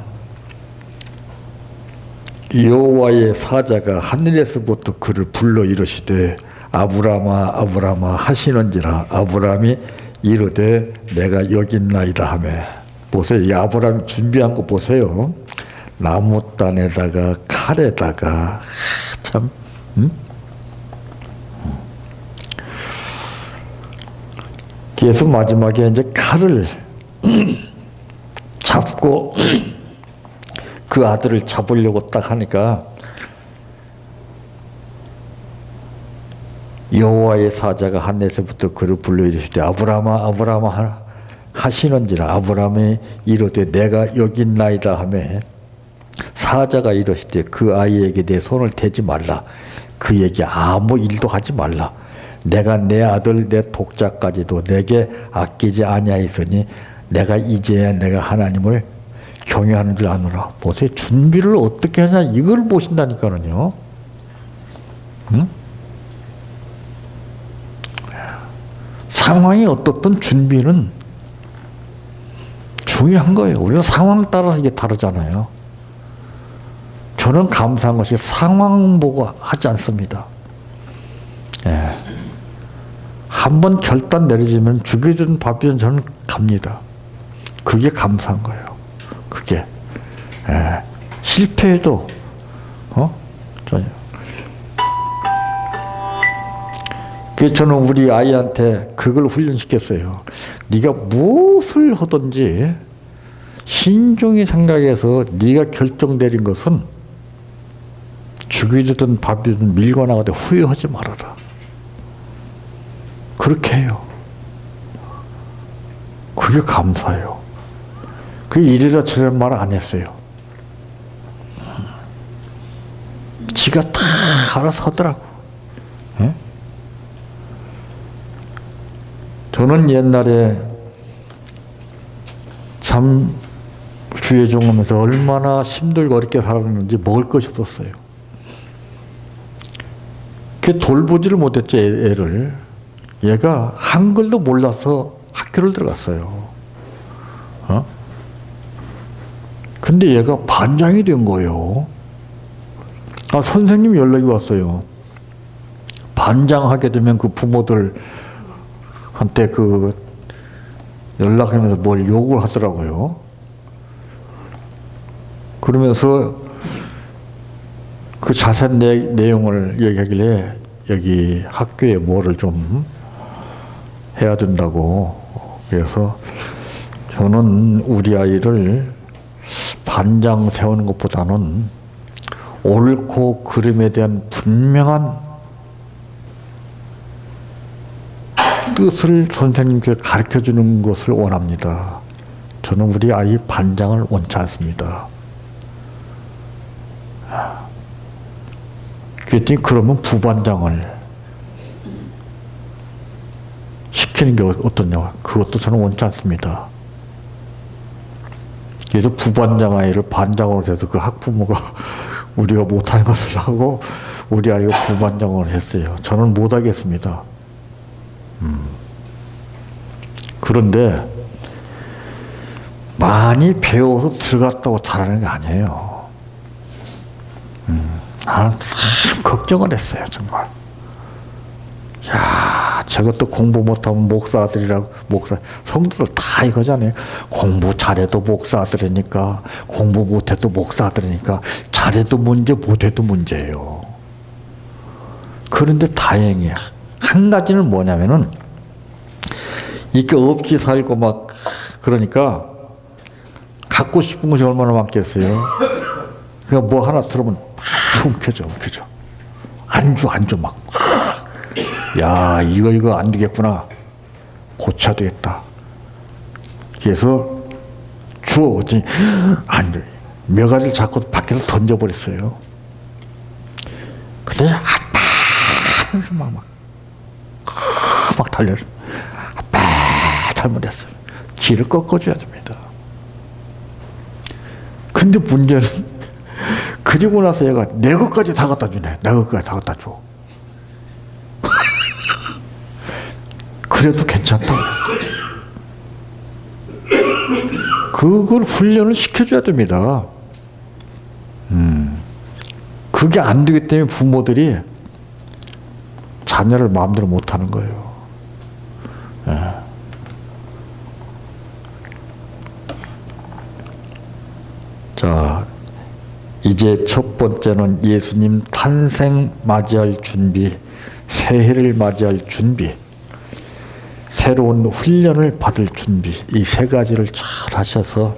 여호와의 사자가 하늘에서부터 그를 불러 이르시되 아브라함아 아브라함아 하시는지라. 아브라함이 이르되 내가 여기 있나이다 하며. 보세요. 이 아브라함이 준비한 거 보세요. 나무단에다가 칼에다가 참 그래서 마지막에 이제 칼을 잡고 그 아들을 잡으려고 딱 하니까 여호와의 사자가 하늘에서부터 그를 불러 이르시되 아브라함아 아브라함아 하시는지라. 아브라함이 이르되 내가 여기 있나이다 하며 사자가 이르시되 그 아이에게 내 손을 대지 말라. 그에게 아무 일도 하지 말라. 내가 내 아들 내 독자까지도 내게 아끼지 아니하였으니 내가 이제야 내가 하나님을 경외하는 줄 아노라. 보세요. 준비를 어떻게 하냐 이걸 보신다니까요. 응? 상황이 어떻든 준비는 중요한 거예요. 우리가 상황 따라서 이게 다르잖아요. 저는 감사한 것이 상황 보고 하지 않습니다. 예. 한번 결단 내려지면 죽이든 밥이든 저는 갑니다. 그게 감사한 거예요. 그게. 예. 실패해도, 전혀. 그래서 저는 우리 아이한테 그걸 훈련시켰어요. 네가 무엇을 하든지 신중히 생각해서 네가 결정 내린 것은 죽이든 밥이든 밀고 나가되 후회하지 말아라. 그렇게 해요. 그게 감사해요. 그 이리라 저리라 말 안 했어요. 지가 다 알아서 하더라고. 예? 저는 옛날에 참 주의종하면서 얼마나 힘들고 어렵게 살았는지 먹을 것이 없었어요. 그 돌보지를 못했죠, 애를. 얘가 한글도 몰라서 학교를 들어갔어요. 근데 얘가 반장이 된 거예요. 선생님 연락이 왔어요. 반장하게 되면 그 부모들한테 그 연락하면서 뭘 요구를 하더라고요. 그러면서 그 자세한 내용을 얘기하길래 여기 학교에 뭐를 좀 해야 된다고. 그래서 저는 우리 아이를 반장 세우는 것보다는 옳고 그름에 대한 분명한 뜻을 선생님께 가르쳐 주는 것을 원합니다. 저는 우리 아이 반장을 원치 않습니다. 그랬더니 그러면 부반장을 시키는 게 어떠냐. 그것도 저는 원치 않습니다. 그래서 부반장 아이를 반장으로 해서 그 학부모가 우리가 못하는 것을 하고 우리 아이가 부반장을 했어요. 저는 못하겠습니다. 그런데 많이 배워서 들어갔다고 잘하는 게 아니에요. 나는 참 걱정을 했어요, 정말. 야, 저것도 공부 못하면 목사들이라고, 성도들 다 이거잖아요. 공부 잘해도 목사들이니까, 공부 못해도 목사들이니까, 잘해도 문제, 못해도 문제예요. 그런데 다행히 한 가지는 뭐냐면은, 이게 없이 살고 막, 그러니까, 갖고 싶은 것이 얼마나 많겠어요. 그러니까 뭐 하나 들으면 막 움켜져. 안주 막. 야, 이거 안 되겠구나. 고쳐야 되겠다. 그래서 주워오지. 안 돼. 몇 가지를 자꾸 밖에서 던져버렸어요. 근데 아빠 하면서 막 달려. 아빠 잘못했어요. 길을 꺾어줘야 됩니다. 근데 문제는 그리고 나서 얘가 내 것까지 다 갖다 주네. 내 것까지 다 갖다 줘. 그래도 괜찮다고 했어요. 그걸 훈련을 시켜줘야 됩니다. 그게 안 되기 때문에 부모들이 자녀를 마음대로 못하는 거예요. 자, 이제 첫 번째는 예수님 탄생 맞이할 준비, 새해를 맞이할 준비, 새로운 훈련을 받을 준비, 이 세 가지를 잘 하셔서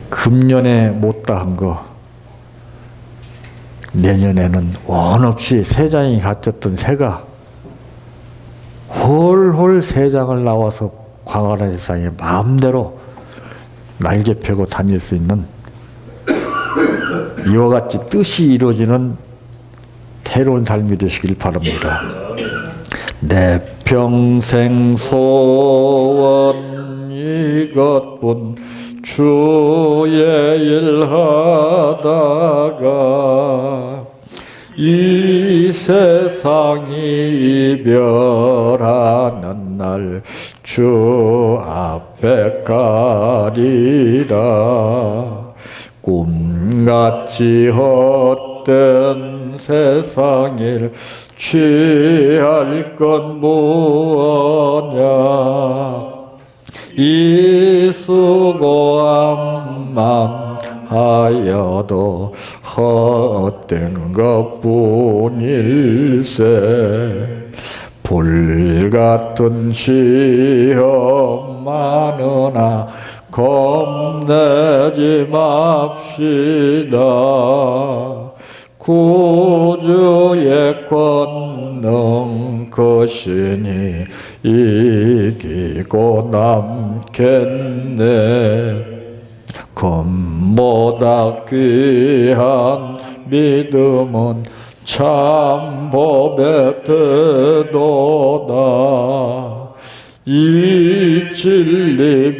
금년에 못다한 거 내년에는 원 없이 세장이 갇혔던 새가 홀홀 세장을 나와서 광활한 세상에 마음대로 날개 펴고 다닐 수 있는 이와 같이 뜻이 이루어지는 새로운 삶이 되시길 바랍니다. 내 평생 소원 이것뿐 주의 일하다가 이 세상이 이별하는 날 주 앞에 가리라. 꿈같이 헛된 세상을 취할 건 무엇냐. 이 수고한 맘 하여도 헛된 것뿐일세. 불같은 시험 많으나 겁내지 맙시다. 구주의 권능 크시니 이기고 남겠네. 금보다 귀한 믿음은 참 법에 되도다. 이 진리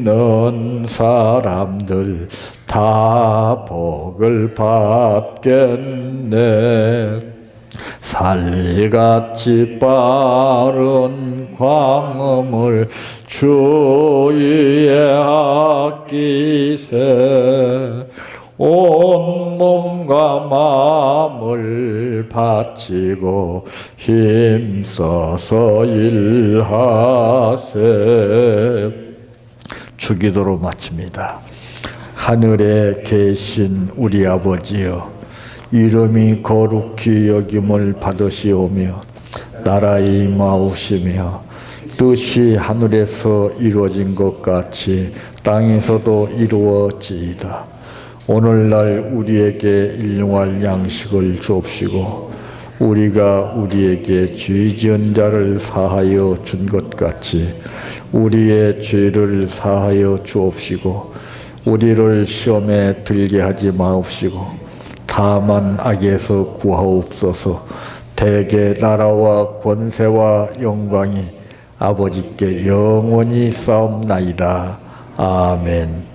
믿는 사람들 다 복을 받겠네. 살같이 빠른 광음을 주위에 아끼세. 온 몸과 마음을 바치고 힘써서 일하세. 주기도로 마칩니다. 하늘에 계신 우리 아버지여, 이름이 거룩히 여김을 받으시오며 나라의 임하옵시며 뜻이 하늘에서 이루어진 것 같이 땅에서도 이루어지이다. 오늘날 우리에게 일용할 양식을 주옵시고 우리가 우리에게 죄 지은 자를 사하여 준 것 같이 우리의 죄를 사하여 주옵시고 우리를 시험에 들게 하지 마옵시고 다만 악에서 구하옵소서. 대개 나라와 권세와 영광이 아버지께 영원히 싸움나이다. 아멘.